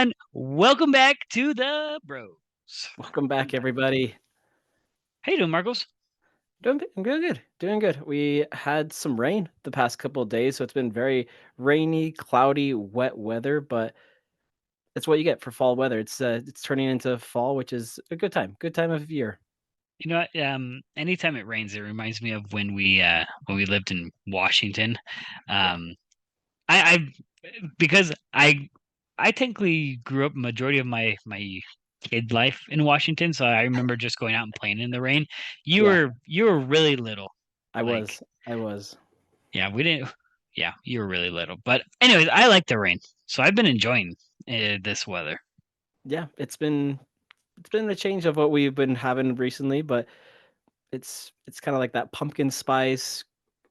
everyone. Welcome back to the Bros. Welcome back, everybody. How you doing, Marcos? I'm good. Doing good. We had some rain the past couple of days, so it's been very rainy, cloudy, wet weather. But it's what you get for fall weather. It's turning into fall, which is a good time. Good time of year. You know what? Anytime it rains, it reminds me of when we lived in Washington. Yeah. Um, I because I technically grew up majority of my kid life in Washington, so I remember just going out and playing in the rain. Yeah. You were really little. I Like, was. I was. yeah, we didn't. Yeah, you were really little. But anyways, I like the rain, so I've been enjoying this weather. Yeah. It's been a change of what we've been having recently, but it's kind of like that pumpkin spice,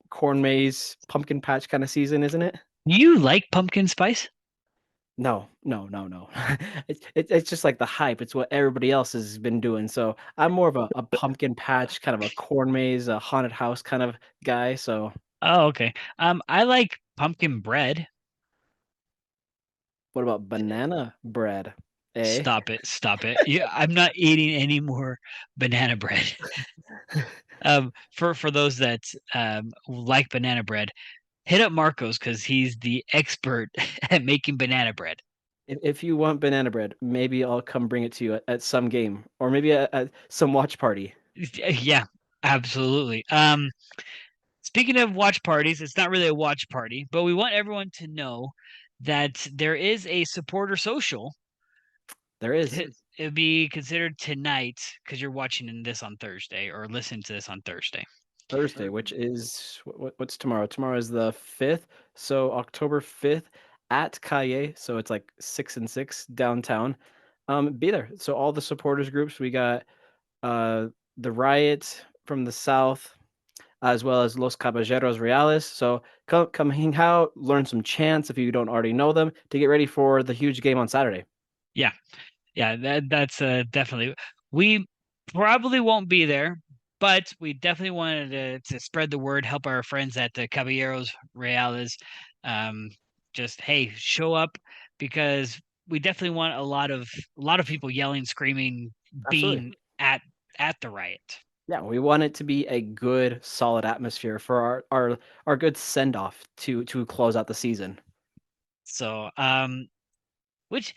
corn maze, pumpkin patch kind of season, isn't it? You like pumpkin spice? No. It's just like the hype. It's what everybody else has been doing. So I'm more of a pumpkin patch, kind of a corn maze, a haunted house kind of guy. So Oh, okay. I like pumpkin bread. what about banana bread? Eh? Stop it, stop it. Yeah, I'm not eating any more banana bread. For those that like banana bread, hit up Marcos because he's the expert at making banana bread. If you want banana bread, maybe I'll come bring it to you at some game or maybe at some watch party. Yeah, absolutely. Speaking of watch parties, it's not really a watch party, but we want everyone to know that there is a supporter social. There is It would be considered tonight because you're watching this on Thursday or listening to this on Thursday. Thursday, which is what's tomorrow? Tomorrow is the 5th. So October 5th at Calle. So it's like 6 and 6 downtown. Be there. So all the supporters groups, we got uh the Riot from the South, as well as Los Caballeros Reales. So come hang out, learn some chants if you don't already know them, to get ready for the huge game on Saturday. Yeah, yeah, that's definitely. We probably won't be there, but we definitely wanted to spread the word, help our friends at the Caballeros Reales. Um, just hey, show up because we definitely want a lot of people yelling, screaming, Absolutely. being at the riot. Yeah, we want it to be a good, solid atmosphere for our good send off to close out the season. So, which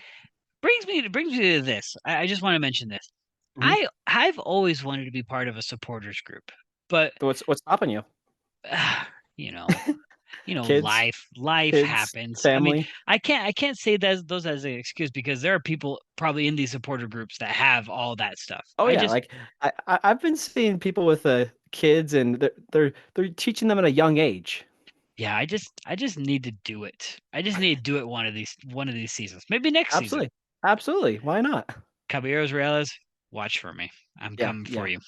brings me to this. I just want to mention this. Mhm. I've always wanted to be part of a supporters group, but What's stopping you? you know, Kids, life kids, happens. I mean, family. I can't say that those as an excuse because there are people probably in these supporter groups that have all that stuff. Oh I yeah, just like I've been seeing people with kids, and they're teaching them at a young age. yeah, I just need to do it. I just need to do it one of these seasons. Maybe next season. Absolutely, absolutely. Why not? Caballeros Reales, watch for me. I'm Yeah, coming for yeah, you.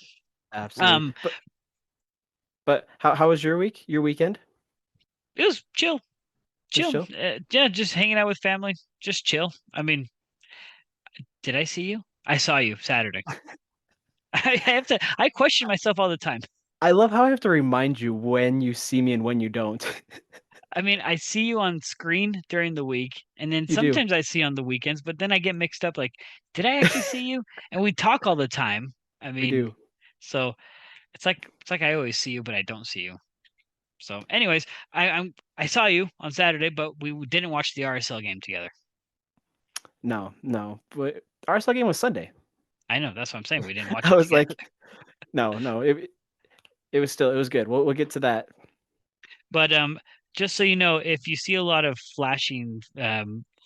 absolutely. Um, But how was your week? Your weekend? it was chill. Just Chill. chill. Yeah, just hanging out with family. Just chill. I mean, did I see you? I saw you Saturday. I have to. I question myself all the time. I love how I have to remind you when you see me and when you don't. I mean, I see you on screen during the week, and then You do. sometimes I see you on the weekends, but then I get mixed up. Like, did I actually see you? And we talk all the time. I We mean, do. so it's like I always see you, but I don't see you. So, anyways, I saw you on Saturday, but we didn't watch the RSL game together. No, no. But our RSL game was Sunday. I know that's what I'm saying. We didn't watch I it was together. like, no. It was good. We'll get to that. But just so you know, if you see a lot of flashing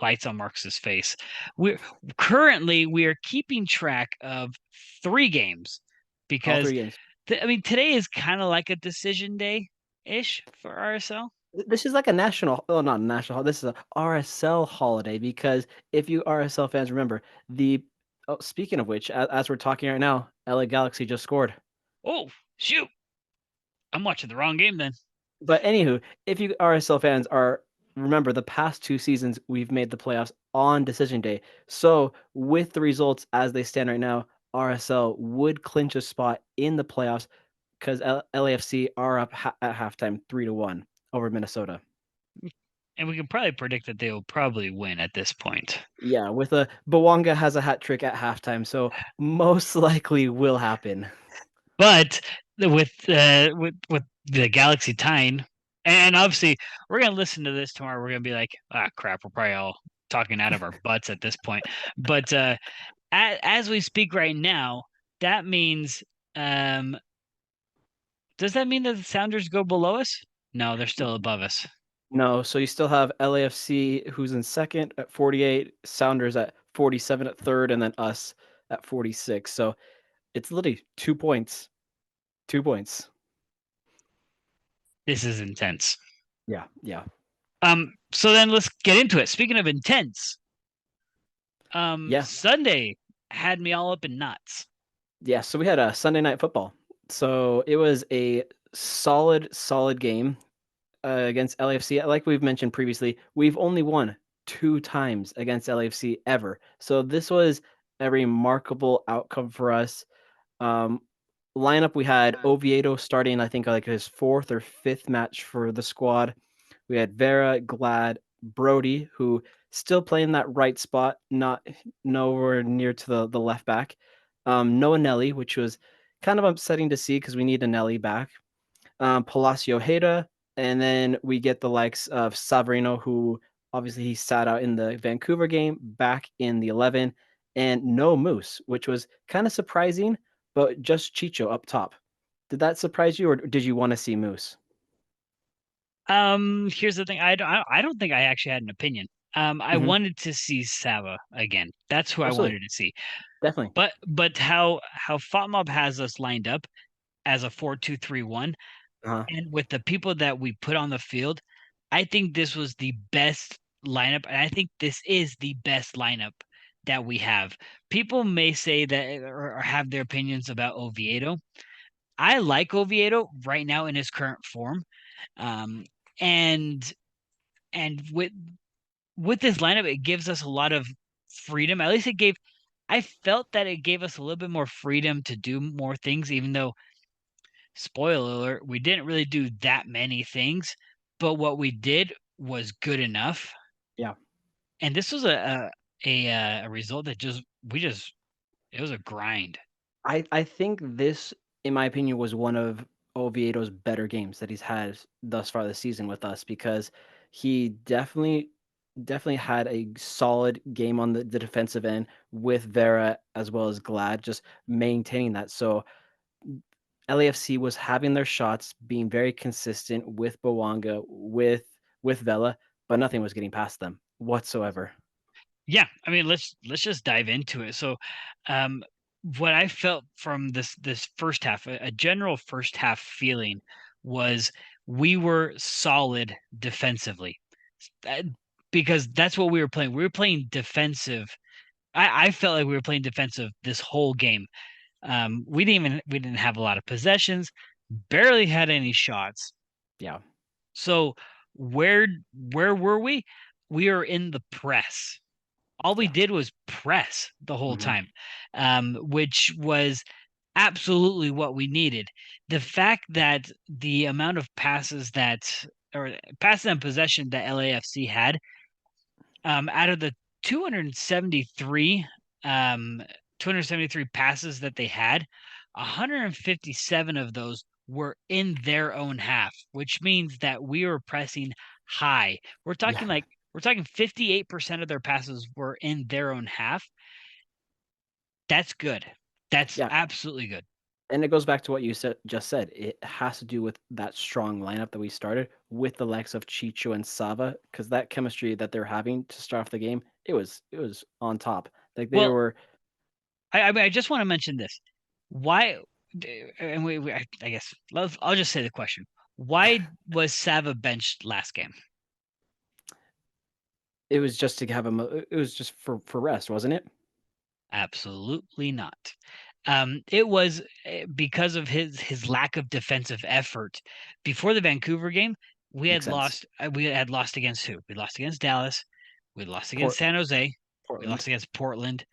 lights on Marcus's face, we are keeping track of 3 games All because 3 games. I mean today is kind of like a decision day ish for RSL. This is like a national, oh, not a national, this is a RSL holiday, because if you RSL fans remember, the speaking of which, as we're talking right now, LA Galaxy just scored. Oh shoot, I'm watching the wrong game then. But anywho, if you RSL fans are remember, the past 2 seasons we've made the playoffs on decision day. So with the results as they stand right now, RSL would clinch a spot in the playoffs because LAFC are up at halftime 3-1 over Minnesota. And we can probably predict that they'll probably win at this point. Yeah, with a Bawanga has a hat trick at halftime, so most likely will happen. But with the Galaxy tying, and obviously we're gonna listen to this tomorrow. We're gonna be like, ah, crap, we're probably all talking out of our butts at this point. But as we speak right now, that means, um, does that mean that the Sounders go below us? No, they're still above us. No, so you still have LAFC who's in second at 48, Sounders at 47 at third, and then us at 46. So it's literally 2 points. 2 points. This is intense. Yeah, yeah, So then let's get into it. Speaking of intense, yeah, Sunday had me all up in knots. yeah. So we had a Sunday night football. So it was a solid game against LAFC. Like we've mentioned previously, we've only won 2 times against LAFC ever. So this was a remarkable outcome for us. Um, Lineup we had Oviedo starting, I think like his fourth or fifth match for the squad. We had Vera, Glad, Brody, who still playing that right spot, not nowhere near to the left back. Noah Nelly, which was kind of upsetting to see because we need a Nelly back. Palacio Heda, and then we get the likes of Savarino, who obviously he sat out in the Vancouver game, back in the 11, and no Moose, which was kind of surprising, but just Chicho up top. Did that surprise you, or did you want to see Moose? Here's the thing. I don't think I actually had an opinion. I Hmm. wanted to see Sava again. That's who I Absolutely, wanted to see. definitely. But how FOTMOB has us lined up as a 4-2-3-1, Uh-huh. and with the people that we put on the field, I think this was the best lineup, and I think this is the best lineup that we have. People may say that or have their opinions about Oviedo. I like Oviedo right now in his current form. Um, and and with this lineup, it gives us a lot of freedom. At least I felt that it gave us a little bit more freedom to do more things, even though, spoiler alert, we didn't really do that many things, but what we did was good enough. Yeah. And this was a result that it was a grind. I think this, in my opinion, was one of Oviedo's better games that he's had thus far this season with us because he definitely had a solid game on the defensive end with Vera as well as Glad, just maintaining that. So LAFC was having their shots, being very consistent with Bawanga, with Vela, but nothing was getting past them whatsoever. Yeah, I mean, let's just dive into it. So, um, what I felt from this first half, a general first half feeling was we were solid defensively. That- because that's what we were playing. We were playing defensive. I felt like we were playing defensive this whole game. We didn't have a lot of possessions, barely had any shots. Yeah. So where were we? We were in the press. All we Yeah. did was press the whole Hmm. time, which was absolutely what we needed. The fact that the amount of or passes and possession that LAFC had, out of the 273, um, 273 passes that they had, 157 of those were in their own half, which means that we were pressing high. Yeah. We're talking 58% of their passes were in their own half. That's good. That's Yeah. absolutely good. And it goes back to what you just said. It has to do with that strong lineup that we started with the likes of Chicho and Sava, because that chemistry that they're having to start off the game, it was on top. Like they Well, were, I mean, I just want to mention this. Why, and I guess I'll just say the question. Why was Sava benched last game? it was just to have him. It was just for rest, wasn't it? Absolutely not. It was because of his lack of defensive effort. Before the Vancouver game, Makes sense. we had lost against who? We lost against Dallas. We lost against Port San Jose. We Portland. lost against Portland.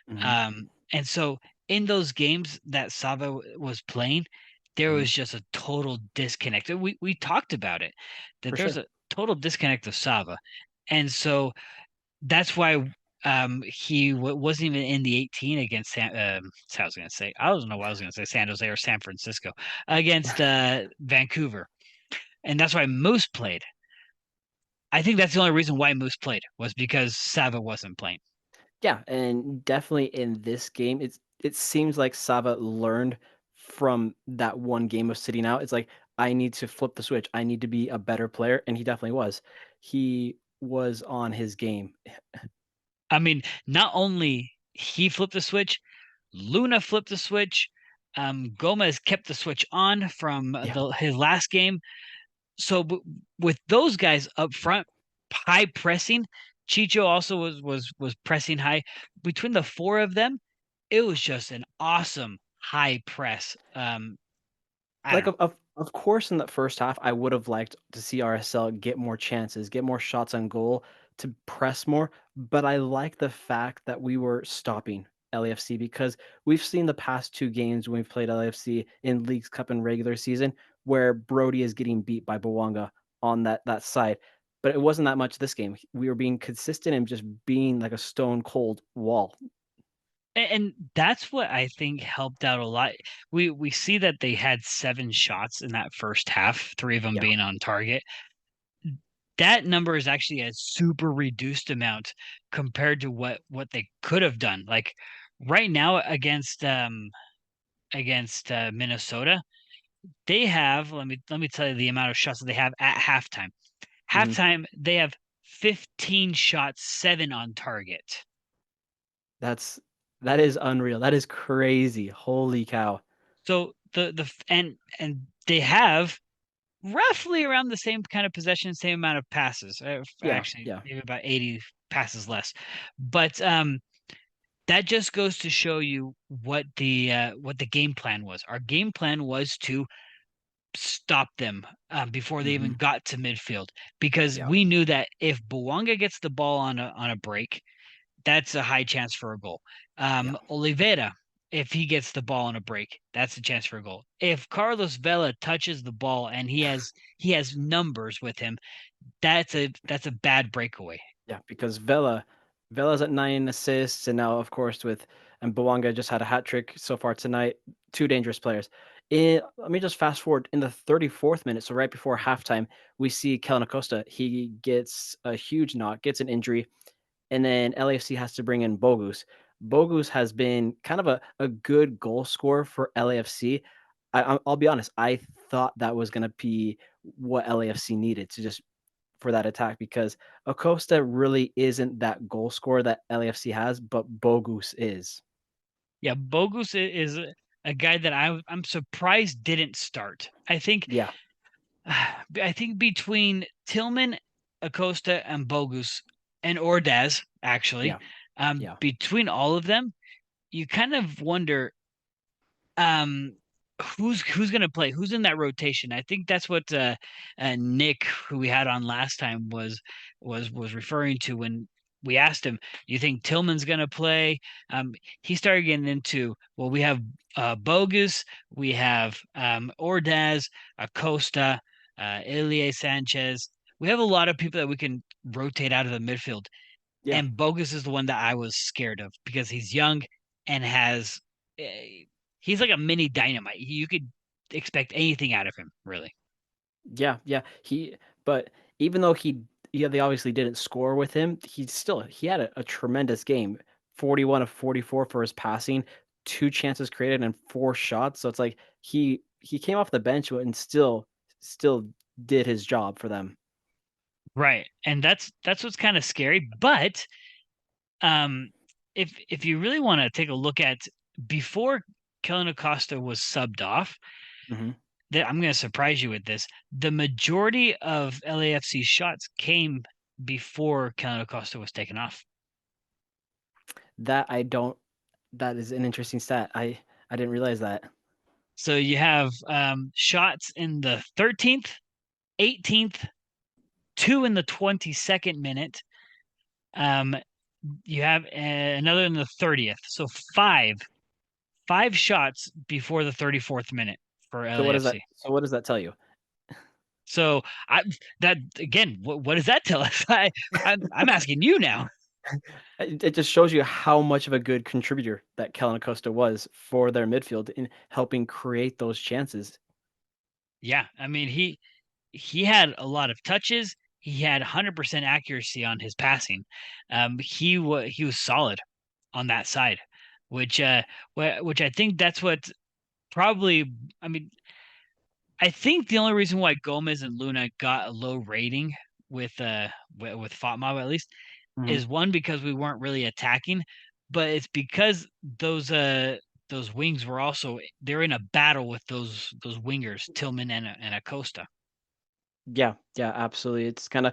Hmm. And so in those games that Sava was playing, there Hmm. was just a total disconnect. We talked about it, that For there's sure. a total disconnect of Sava. And so that's why he wasn't even in the 18 against I was going to say, I don't know what I was going to say, San Jose or San Francisco against Vancouver. And that's why Moose played. I think that's the only reason why Moose played was because Sava wasn't playing. Yeah, and definitely in this game, it seems like Sava learned from that one game of sitting out. It's like I need to flip the switch. I need to be a better player, and he definitely was. He was on his game. I mean, not only he flipped the switch, Luna flipped the switch. Gomez kept the switch on from Yeah. his last game. So with those guys up front, high pressing, Chicho also was pressing high. Between the four of them, it was just an awesome high press. I don't Like know. of course in that first half I would have liked to see RSL get more chances, get more shots on goal, to press more, but I like the fact that we were stopping LAFC because we've seen the past two games when we've played LAFC in Leagues Cup and regular season where Brody is getting beat by Bawanga on that side. But it wasn't that much this game. We were being consistent and just being like a stone cold wall. And that's what I think helped out a lot. We see that they had 7 shots in that first half, 3 of them Yeah. being on target. That number is actually a super reduced amount compared to what they could have done. Like right now against Minnesota, they have let me tell you the amount of shots that they have at halftime. Mhm. Halftime, they have 15 shots, 7 on target. That's that is unreal. That is crazy. Holy cow. So and they have roughly around the same kind of possession, same amount of passes. Yeah, Actually, yeah, maybe about 80 passes less. But that just goes to show you what the game plan was. Our game plan was to stop them before they even mhm, got to midfield because yeah, we knew that if Bouanga gets the ball on a break, that's a high chance for a goal. yeah, Oliveira, if he gets the ball on a break, that's a chance for a goal. If Carlos Vela touches the ball and he has numbers with him, that's a bad breakaway. yeah, because Vela's at 9 assists, and now, of course, with and Bouanga just had a hat trick so far tonight. Two dangerous players. Let me just fast forward in the 34th minute, so right before halftime, we see Kellen Acosta. He gets a huge knock, gets an injury, and then LAFC has to bring in Bogus. Bogus has been kind of a good goal scorer for LAFC. I'll be honest, I thought that was going to be what LAFC needed to just for that attack because Acosta really isn't that goal scorer that LAFC has, but Bogus is. Yeah, Bogus is a guy that I'm surprised didn't start. Yeah, I think between Tillman, Acosta, and Bogus and Ordaz, actually, yeah, yeah. between all of them, you kind of wonder um who's gonna play, who's in that rotation. I think that's what Nick, who we had on last time, was referring to when we asked him, you think Tillman's gonna play? He started getting into, well, we have Bogus, we have Ordaz, Acosta, Ilie Sanchez. We have a lot of people that we can rotate out of the midfield, Yeah. and Bogus is the one that I was scared of because he's young and has eh, he's like a mini dynamite. You could expect anything out of him, really. Yeah, yeah. But even though yeah, they obviously didn't score with him, he had a tremendous game. 41 of 44 for his passing, two chances created and four shots. So it's like he came off the bench and still did his job for them. Right. And that's what's kind of scary. But um if you really want to take a look at before Kellen Acosta was subbed off, Mhm. that I'm going to surprise you with this. The majority of LAFC's shots came before Kellen Acosta was taken off. That I don't that is an interesting stat. I didn't realize that. So you have shots in the 13th, 18th, 2 in the 22nd minute. Um, you have another in the 30th. So five shots before the 34th minute for LAFC. So what does that tell you? So I that again, what does that tell us? I'm asking you now. It just shows you how much of a good contributor that Kellen Acosta was for their midfield in helping create those chances. Yeah, I mean he had a lot of touches. He had 100% accuracy on his passing. He was solid on that side, which which I think that's what probably. I mean, I think the only reason why Gomez and Luna got a low rating with Fatma at least Mhm. is one because we weren't really attacking, but it's because those wings were also they're in a battle with those wingers Tillman and Acosta. Yeah, yeah, absolutely. It's kinda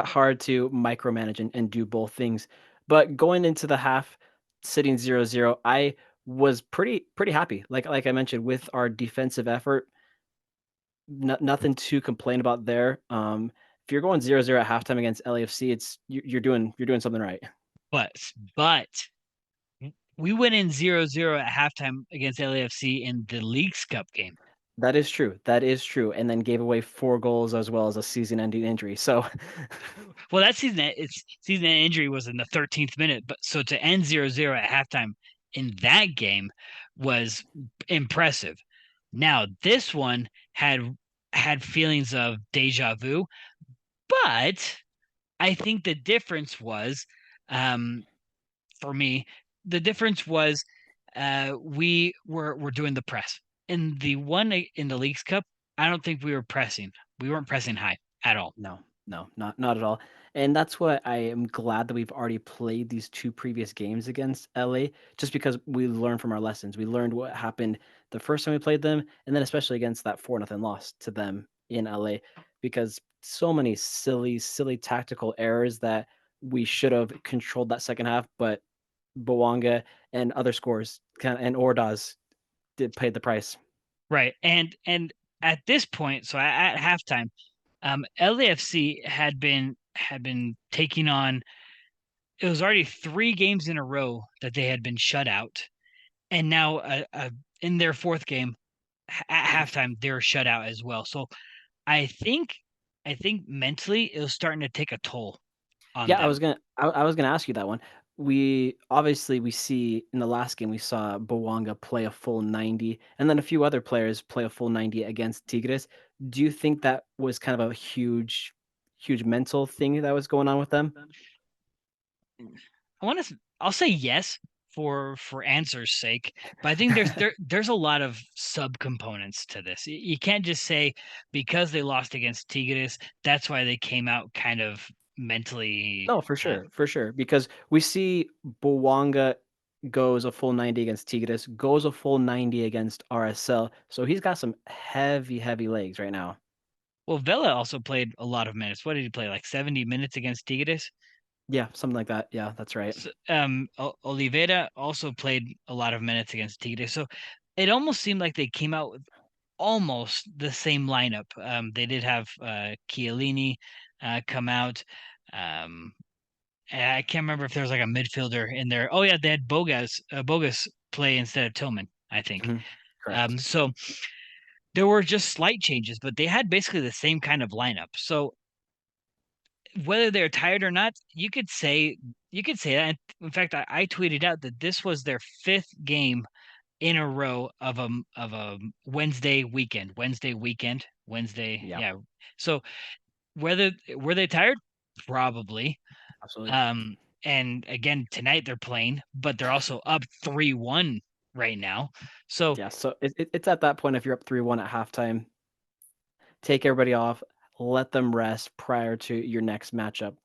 hard to micromanage and do both things. But going into the half, sitting 0-0, I was pretty happy. Like I mentioned, with our defensive effort, nothing to complain about there. If you're going 0-0 at halftime against LAFC, you're doing something right. But we went in 0-0 at halftime against LAFC in the Leagues Cup game. That is true. That is true. And then gave away 4 goals as well as a season-ending injury. So Well, that season injury was in the 13th minute, but so to end 0-0 at halftime in that game was impressive. Now, this one had feelings of deja vu, but I think the difference was um for me, the difference was we were doing the press. In the one in the Leagues Cup, I don't think we were pressing. We weren't pressing high at all. no, no, not at all. And that's what I am glad that we've already played these 2 previous games against LA, just because we learned from our lessons. We learned what happened the first time we played them, and then especially against that 4-0 loss to them in LA, because so many silly tactical errors that we should have controlled that second half, but Bowanga and other scores and Ordaz did pay the price. Right. And at this point, so at halftime, LAFC had been taking on it was already 3 games in a row that they had been shut out. And now in their fourth game at halftime, they were shut out as well. So I think I think mentally it was starting to take a toll on Yeah, I them. was gonna I was gonna ask you that one. We see in the last game we saw Bowanga play a full 90, and then a few other players play a full 90 against Tigres. Do you think that was kind of a huge mental thing that was going on with them? I want to. I'll say yes for answer's sake, but I think there's a lot of subcomponents to this. You can't just say because they lost against Tigres, that's why they came out kind of mentally. No, for sure, because we see Bowanga goes a full 90 against Tigres, goes a full 90 against RSL, so he's got some heavy legs right now. Well, Vela also played a lot of minutes. What did he play? Like 70 minutes against Tigres. Yeah, something like that. Yeah, that's right. Oliveira also played a lot of minutes against Tigres. So it almost seemed like they came out with almost the same lineup. They did have Chiellini come out. Um, and I can't remember if there was like a midfielder in there. Oh yeah, they had Bogus play instead of Tillman, I think. Mhm. Correct. So there were just slight changes, but they had basically the same kind of lineup. So whether they're tired or not, you could say that. In fact, I tweeted out that this was their fifth game in a row of a Wednesday weekend, Wednesday, Yeah, yeah. So whether were they tired? Probably. absolutely. Um, and again tonight they're playing, but they're also up 3-1 right now. So Yeah, so it's at that point if you're up 3-1 at halftime, take everybody off, let them rest prior to your next matchup.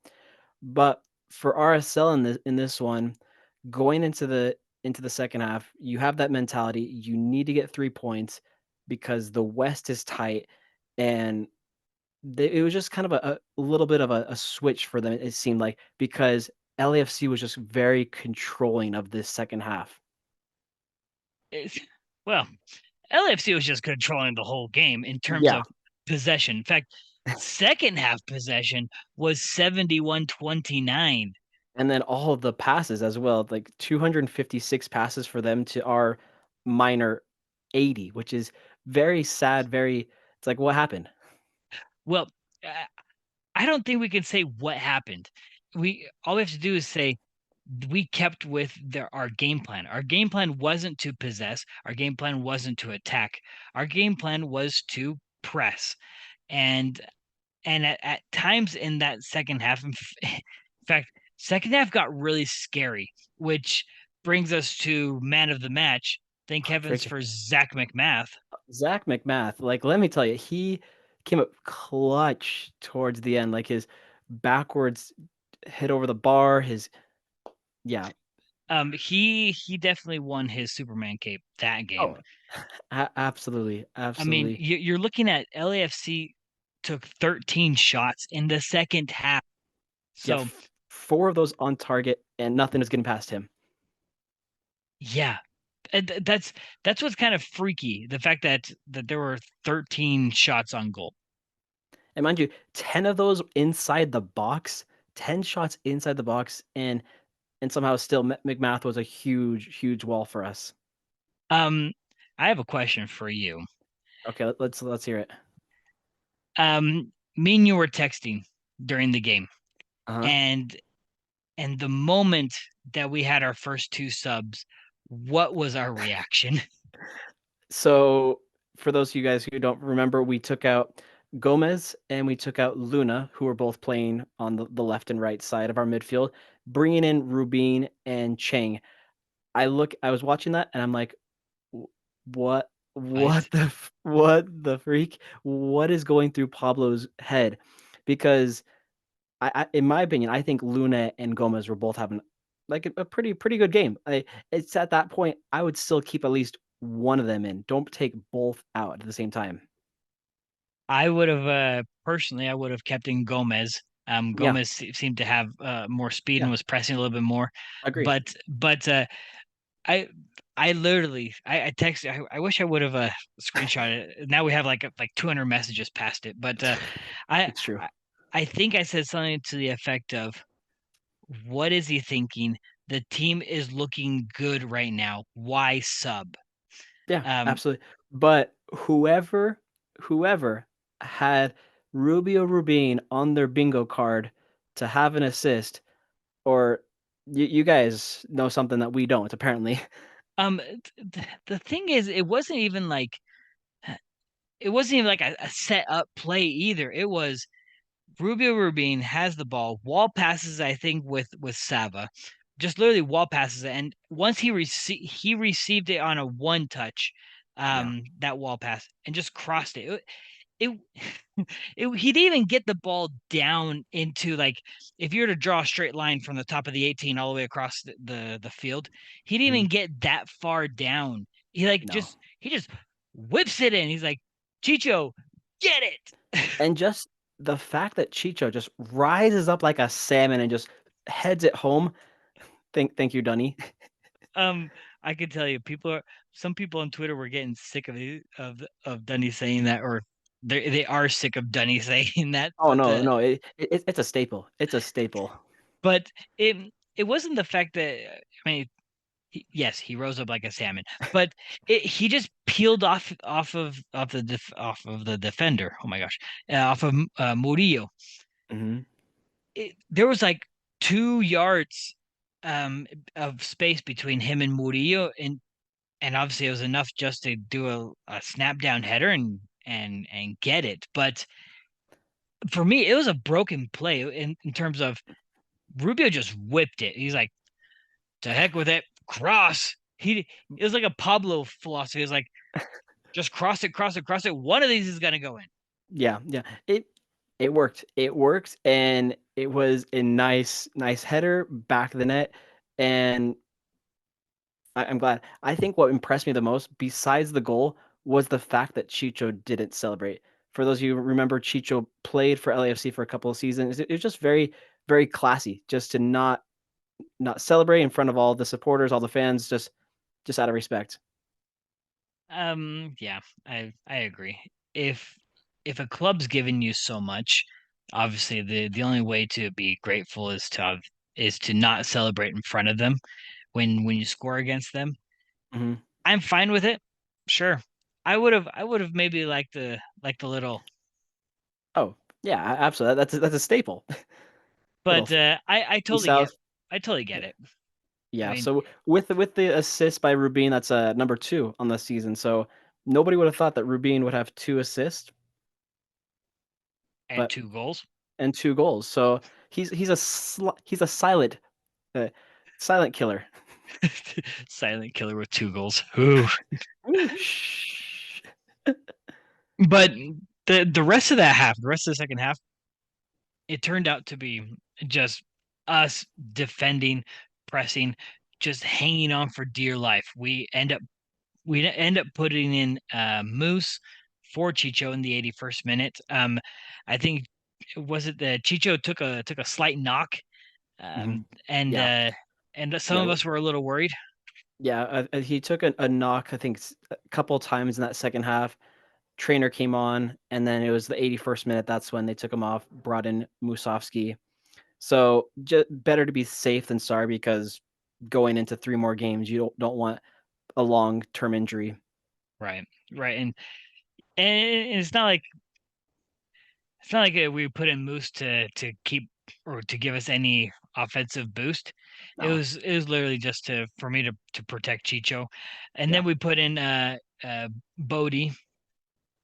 But for RSL in this one, going into the second half, you have that mentality. You need to get 3 points because the West is tight, and it was just kind of a little bit of a switch for them, it seemed like, because LAFC was just very controlling of this second half. it's, well, LAFC was just controlling the whole game in terms Yeah. of possession. In fact, second half possession was 71-29. And then all of the passes as well, like 256 passes for them to our minor 80, which is very sad, very it's like, "What happened?" Well, uh, I don't think we can say what happened. We all we have to do is say we kept with our game plan. Our game plan wasn't to possess. Our game plan wasn't to attack. Our game plan was to press. And at times in that second half, in fact, second half got really scary, which brings us to man of the match. Thank heavens Freaking for Zach McMath. Zach McMath, like, let me tell you, he came up clutch towards the end, like, his backwards hit over the bar, his yeah. He definitely won his Superman cape that game. Oh, absolutely, I mean, absolutely. you're looking at LAFC took 13 shots in the second half. Yeah, So 4 of those on target, and nothing is getting past him. yeah, that's what's kind of freaky. The fact that there were 13 shots on goal. And mind you, 10 of those inside the box, 10 shots inside the box, and somehow still McMath was a huge, huge wall for us. Um, I have a question for you. Okay, let's hear it. Me and you were texting during the game, Uh-huh. and the moment that we had our first two subs, what was our reaction? So for those of you guys who don't remember, we took out Gomez and we took out Luna, who were both playing on the left and right side of our midfield, bringing in Rubin and Chang. I was watching that and I'm like, what What? what the freak? What is going through Pablo's head? Because in my opinion, I think Luna and Gomez were both having like a pretty good game. It's at that point I would still keep at least one of them in. Don't take both out at the same time. I would have personally, I would have kept in Gomez. Yeah, Gomez seemed to have more speed and yeah, was pressing a little bit more, agree. but I I literally I texted. I wish I would have screenshot it. Now we have like 200 messages past it, but I It's true. I I think I said something to the effect of, "What is he thinking? The team is looking good right now. Why sub?" Yeah, Um, absolutely. But whoever had Rubio Rubin on their bingo card to have an assist, or you guys know something that we don't apparently. the thing is, it wasn't even like a set up play either. It was Rubio Rubin has the ball, wall passes, I think, with Sava, just literally wall passes it. And once he received it on a one touch, Yeah. that wall pass, and just crossed it. It, he didn't even get the ball down into, like, if you were to draw a straight line from the top of the 18 all the way across the field, he didn't Mhm. even get that far down. No. He just whips it in. He's like, Chicho, get it. And just the fact that Chicho just rises up like a salmon and just heads it home. Thank you, Dunny. Um, I can tell you, some people on Twitter were getting sick of Dunny saying that, or they are sick of Dunny saying that. Oh, no, no, it's a staple. It's a staple. But it it wasn't the fact that, I mean, yes, he rose up like a salmon, but he just peeled off of the defender. Oh my gosh, off of Murillo. Mhm. There was like 2 yards um of space between him and Murillo, and obviously it was enough just to do a snap down header and get it. But for me, it was a broken play in terms of Rubio just whipped it. He's like, to heck with it, cross. It was like a Pablo philosophy. It was like, just cross it, cross it, cross it. One of these is gonna go in. Yeah, yeah. It worked. It worked, and it was a nice header back of the net, and I'm glad. I think what impressed me the most, besides the goal, was the fact that Chicho didn't celebrate. For those of you who remember, Chicho played for LAFC for a couple of seasons. It was just very classy, just to not celebrate in front of all the supporters, all the fans, just out of respect. Yeah, I agree. If a club's given you so much, obviously the only way to be grateful is to not celebrate in front of them when you score against them. Mhm. I'm fine with it. Sure. I would have maybe liked the little Oh, Yeah, absolutely. That's a staple. Little But I totally get South. I totally get Yeah. it. I Yeah. mean, So with the assist by Rubin, that's number 2 on the season. So nobody would have thought that Rubin would have 2 assists, and but 2 goals. and 2 goals. So he's a uh, silent killer. Silent killer with 2 goals. Ooh. Ooh, shh. But the rest of that half, the rest of the second half, it turned out to be just us defending, pressing, just hanging on for dear life. We end up putting in Moose for Chicho in the 81st minute. I think was it the Chicho took a slight knock, Mhm. and Yeah. some Yeah. of us were a little worried. Yeah. He took a knock, I think, a couple times in that second half. Trainer came on, and then it was the 81st minute. That's when they took him off, brought in Musovski. So better to be safe than sorry because going into 3 more games, you don't want a long-term injury. Right, right, and it's not like we put in Moose to keep or to give us any offensive boost. No. It was literally just for me to protect Chicho, and Yeah. then we put in Bodie.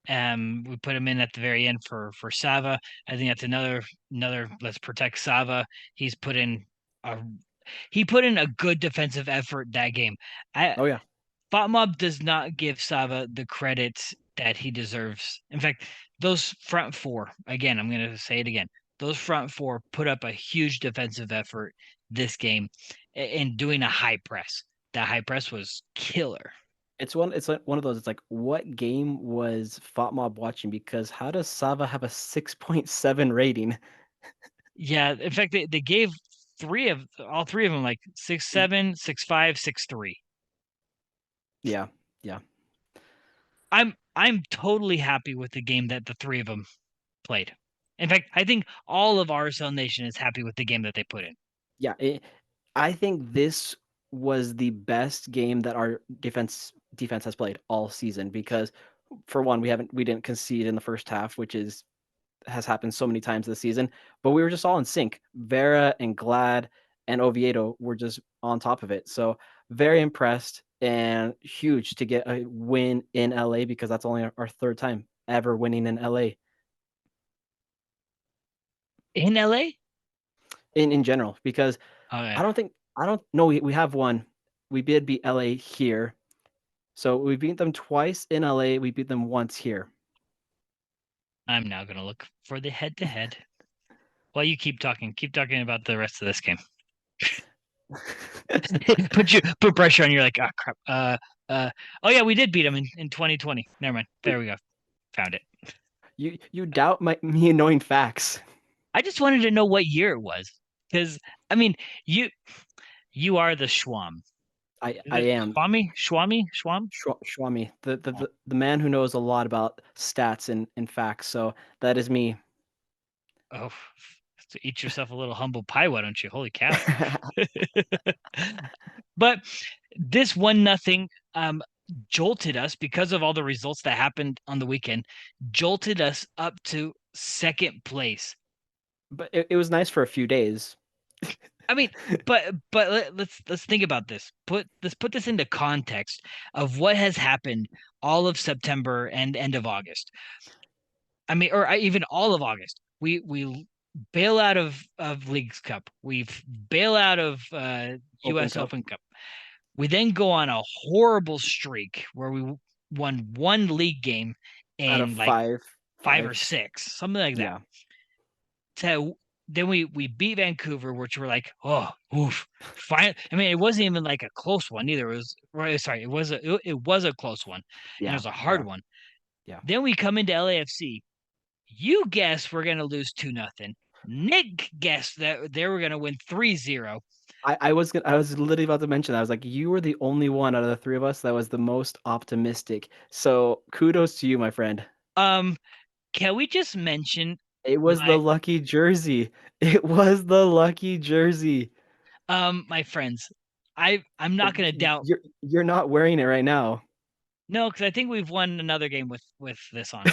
We put him in at the very end for Sava. I think that's another let's protect Sava. He's put in a he put in a good defensive effort that game. I Oh yeah. Fatmob does not give Sava the credit that he deserves. In fact, those front four, again, I'm going to say it again. Those front four put up a huge defensive effort this game in doing a high press. That high press was killer. It's like one of those. It's like, what game was FotMob watching? Because how does Sava have a 6.7 rating? Yeah, in fact, they gave all three of them like 6.7, 6.5, 6.3. Yeah. Yeah. I'm totally happy with the game that the three of them played. In fact, I think all of RSL Nation is happy with the game that they put in. Yeah. I think this was the best game that our defense has played all season because for one, we didn't concede in the first half, which is has happened so many times this season, but we were just all in sync. Vera and Glad and Oviedo were just on top of it. So very impressed and huge to get a win in LA because that's only our third time ever winning in LA In LA? in general because Okay, I don't know we have one. We did beat LA here. So we beat them twice in LA, we beat them once here. I'm now gonna look for the head to head. While you keep talking about the rest of this game. Put pressure on you. Like, oh crap. Oh yeah, we did beat them in 2020. Never mind. There we go. Found it. You doubt me knowing facts. I just wanted to know what year it was, because I mean, you you are the Schwam. Is I it am Schwam? Shwami, Oh, the man who knows a lot about stats and facts. So that is me. oh, to eat yourself a little humble pie, why don't you? Holy cow! But this 1-0 jolted us because of all the results that happened on the weekend. Jolted us up to second place. But it was nice for a few days. I mean, let's think about this. Let's put this into context of what has happened all of September and end of August. I mean, or even all of August. We bail out of Leagues Cup. We bail out of Open U.S. Cup Open Cup. We then go on a horrible streak where we won one league game out of in like five, five or five. six, something like that. Yeah, So then we beat Vancouver, which were like, oh, oof, fine. I mean, it wasn't even like a close one either. It was sorry, it was a close one, and it yeah, was a hard yeah, one. yeah. Then we come into LAFC. You guess we're gonna lose 2-0. Nick guessed that they were gonna win 3-0. I was literally about to mention that. I was like, you were the only one out of the three of us that was the most optimistic. So kudos to you, my friend. Um, can we just mention It was my the lucky jersey. It was the lucky jersey. my friends? I'm not gonna doubt. You're not wearing it right now. No, because I think we've won another game with this on.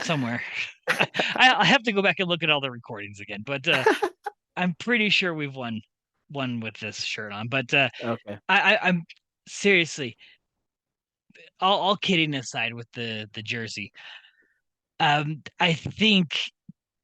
somewhere. I have to go back and look at all the recordings again, but I'm pretty sure we've won with this shirt on. But Okay. I'm seriously, all kidding aside with the jersey. I think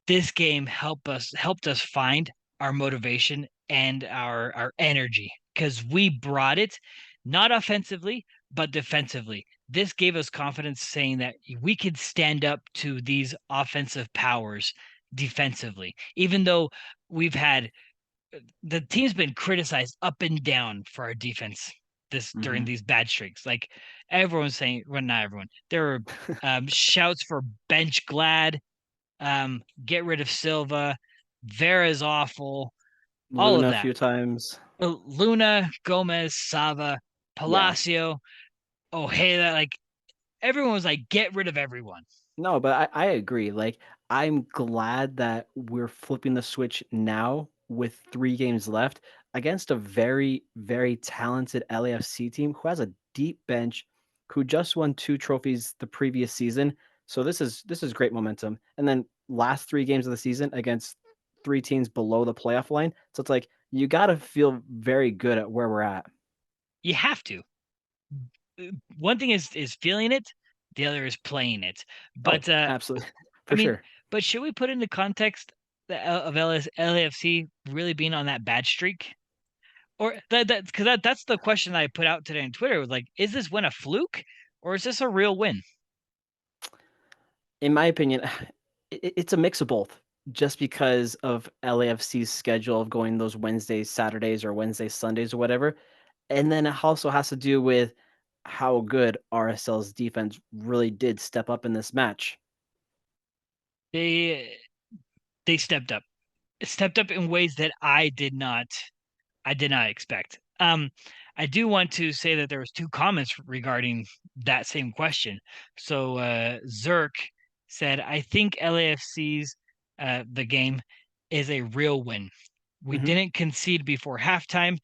this game helped us find our motivation and our energy because we brought it not offensively but defensively. This gave us confidence saying that we could stand up to these offensive powers defensively, even though we've had the team's been criticized up and down for our defense this during Hmm. these bad streaks. Like everyone's saying, well, not everyone. There were shouts for bench Glad, get rid of Silva. Vera's awful. All of Luna a that. few times. Luna, Gomez, Sava, Yeah. Palacio, Ojeda. Like everyone was like, get rid of everyone. No, but I agree. Like, I'm glad that we're flipping the switch now with 3 games left against a very, very talented LAFC team who has a deep bench, who just won 2 trophies the previous season. So this is great momentum. And then last 3 games of the season against 3 teams below the playoff line. So it's like you got to feel very good at where we're at. You have to. One thing is feeling it, the other is playing it. Oh, But absolutely. I For mean, sure. but should we put into context of LAFC really being on that bad streak? Or that's the question I put out today on Twitter was like, is this win a fluke or is this a real win? In my opinion, it's a mix of both. Just because of LAFC's schedule of going those Wednesdays, Saturdays, or Wednesdays, Sundays, or whatever, and then it also has to do with how good RSL's defense really did step up in this match. They they stepped up in ways that I did not expect. I do want to say that there was two comments regarding that same question. So Zerk said, "I think LAFC's the game is a real win. We Mhm. didn't concede before halftime.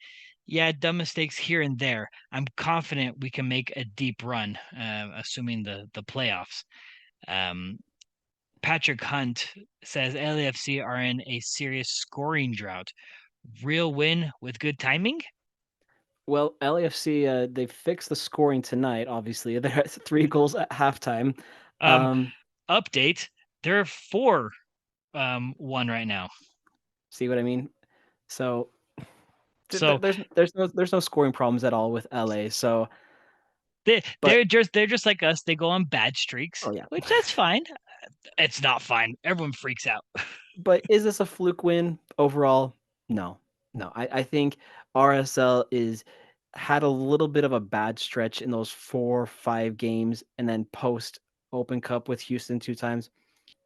Yeah, dumb mistakes here and there. I'm confident we can make a deep run, assuming the playoffs." Um, Patrick Hunt says LAFC are in a serious scoring drought. Real win with good timing. Well, LAFC, they fixed the scoring tonight, obviously. They're at 3 goals at halftime. Um, Um, Update. There are four one right now. see what I mean? So, So there's no scoring problems at all with LA, so but they're just like us. They go on bad streaks, oh, yeah. which that's fine. It's not fine. Everyone freaks out. But is this a fluke win overall? No, no. I think RSL is had a little bit of a bad stretch in those 4 or 5 games, and then post Open Cup with Houston 2 times.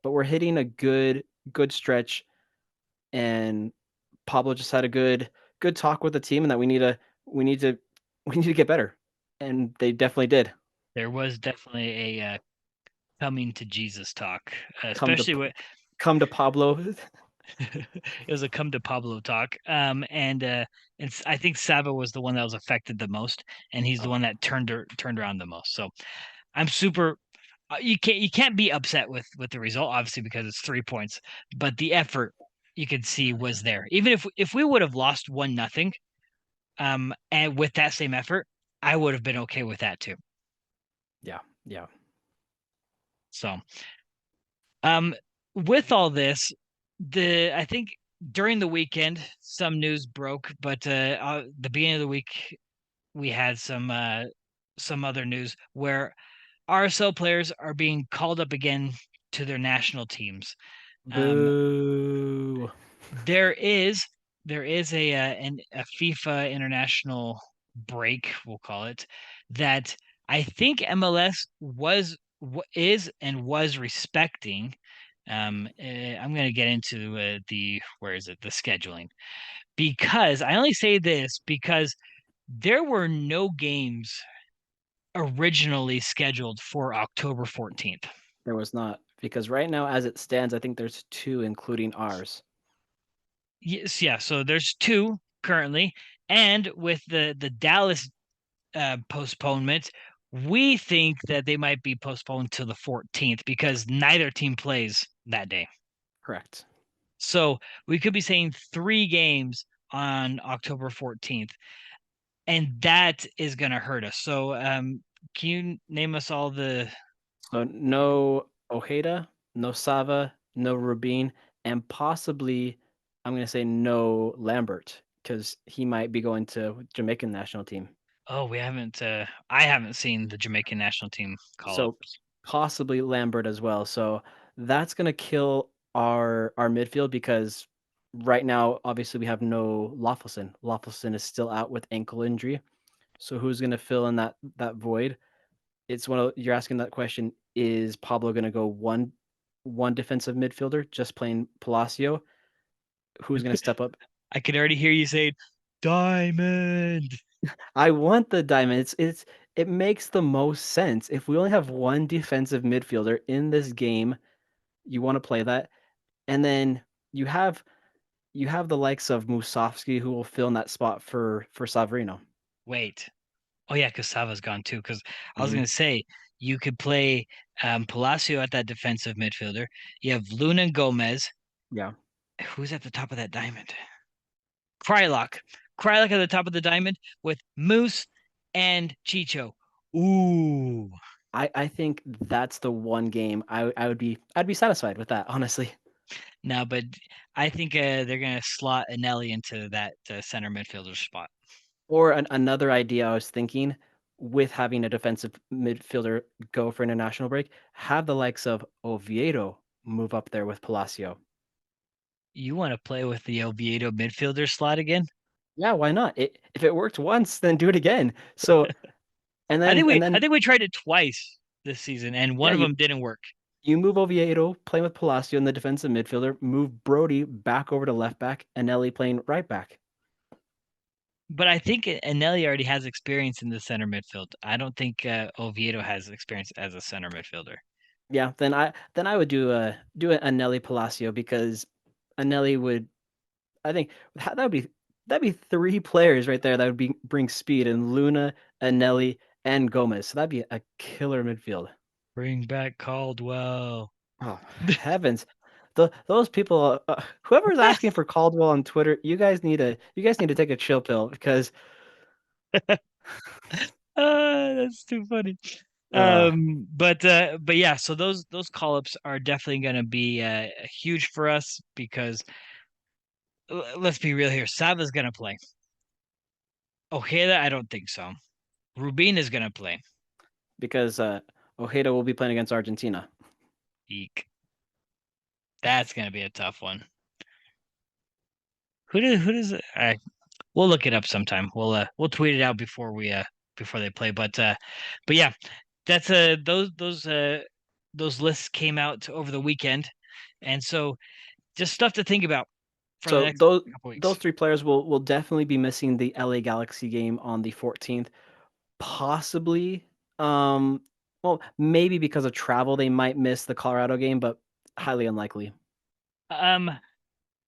But we're hitting a good stretch, and Pablo just had a good talk with the team, and that we need to we need to get better, and they definitely did. There was definitely a coming to Jesus talk, Come to especially with come to Pablo. it was a come to Pablo talk. And I think Sava was the one that was affected the most, and he's the Oh, one that turned around the most. So I'm super. You can't be upset with the result, obviously, because it's 3 points. But the effort you could see was there. Even if we would have lost 1-0, and with that same effort, I would have been okay with that too. yeah, yeah. So, um, with all this, the I think during the weekend some news broke, but the beginning of the week we had some other news where RSL players are being called up again to their national teams. Um, Boo. there is there is a FIFA international break, we'll call it, that I think MLS is and was respecting. I'm going to get into the where is it the scheduling because I only say this because there were no games originally scheduled for October 14th. There was not, because right now, as it stands, I think there's 2, including ours. Yes, yeah. So there's two currently, and with the Dallas postponement, We think that they might be postponed to the 14th because neither team plays that day. Correct. So we could be saying 3 games on October 14th, and that is going to hurt us. So can you name us all the So no Ojeda, no Sava, no Rubin, and possibly I'm gonna say no Lambert because he might be going to Jamaican national team. Oh, we haven't I haven't seen the Jamaican national team call So ups. possibly Lambert as well. So that's gonna kill our midfield because right now, obviously, we have no Loffelson. Loffelson is still out with ankle injury. So who's gonna fill in that void? It's one of you're asking that question, is Pablo gonna go one defensive midfielder, just playing Palacio? Who's gonna step up? I can already hear you saying diamond. I want the diamond. It makes the most sense. If we only have one defensive midfielder in this game, you want to play that. And then you have you have the likes of Musovski who will fill in that spot for Savarino. Wait. Oh yeah, because Sava's gone too. Because I was Hmm. gonna say you could play Palacio at that defensive midfielder. You have Luna Gomez. Yeah. Who's at the top of that diamond? Krylock. Krylock at the top of the diamond with Moose and Chicho. Ooh. I think that's the one game I'd be satisfied with that, honestly. No, but I think they're gonna slot Anelli into that center midfielder spot. Or another idea I was thinking with having a defensive midfielder go for international break, have the likes of Oviedo move up there with Palacio. You want to play with the Oviedo midfielder slot again? Yeah, why not? If it worked once, then do it again. So and I then think we and I then think we tried it twice this season, and one yeah, of you them didn't work. you move Oviedo playing with Palacio in the defensive midfielder, move Brody back over to left back, and Nelly playing right back. But I think Anelli already has experience in the center midfield. I don't think Oviedo has experience as a center midfielder. Yeah, then I would do a Nelly Palacio because Anelli would I think that'd be 3 players right there that would be bring speed and Luna, Anelli, and Gomez. So that'd be a killer midfield. Bring back Caldwell. Oh heavens, those people, whoever's asking for Caldwell on Twitter, you guys need to take a chill pill because That's too funny. uh But yeah, so those call-ups are definitely going to be huge for us because let's be real here. Sava's going to play. Ojeda, I don't think so. Rubin is going to play. because Ojeda will be playing against Argentina. Eek. That's going to be a tough one. Who does it? We'll look it up sometime. We'll tweet it out before they play. But yeah, that's those lists came out over the weekend, and so just stuff to think about for the So next those couple those weeks. 3 players will definitely be missing the LA Galaxy game on the 14th. Possibly, well, maybe because of travel, they might miss the Colorado game, but highly unlikely. I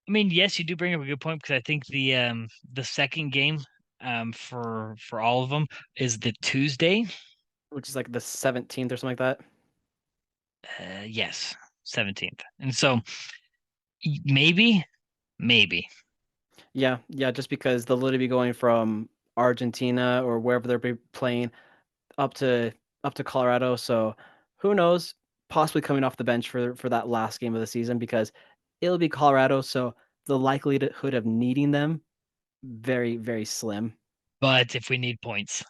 mean, yes, you do bring up a good point because I think the second game for all of them is the Tuesday. Which is like the 17th or something like that. Yes, 17th, and so maybe. Yeah, yeah, just because they'll literally be going from Argentina or wherever they'll be playing up to up to Colorado. So who knows? Possibly coming off the bench for that last game of the season because it'll be Colorado. So the likelihood of needing them very, very slim. But if we need points,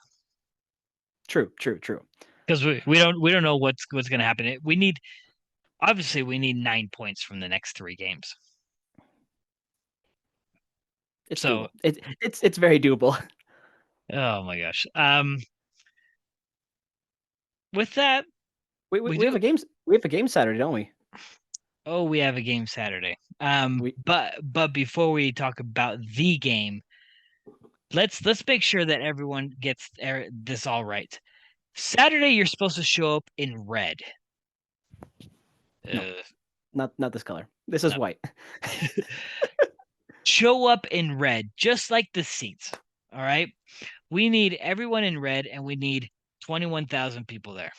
True, true, true. because we don't know what's going to happen. We need obviously we need 9 points from the next 3 games. It's So, doable. It's very doable. oh my gosh. With that, We, we, we we have do. a game we have a game Saturday, don't we? Oh, we have a game Saturday. We But before we talk about the game, let's make sure that everyone gets this all right. Saturday, you're supposed to show up in red. no, Uh, not this color. This is no. white. Show up in red, just like the seats. All right. We need everyone in red, and we need 21,000 people there.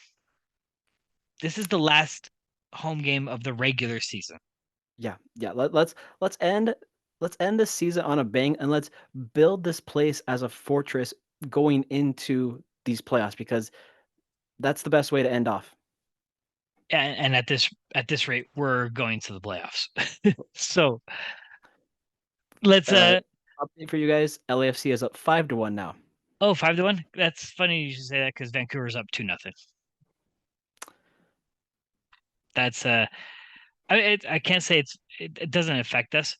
This is the last home game of the regular season. Yeah, yeah. Let's end let's end this season on a bang, and let's build this place as a fortress going into these playoffs, because that's the best way to end off. And at this rate, we're going to the playoffs. So let's Uh, Update for you guys: LAFC is up 5-1 now. oh, 5-1. That's funny you should say that because Vancouver's up 2-0. That's I can't say it doesn't affect us,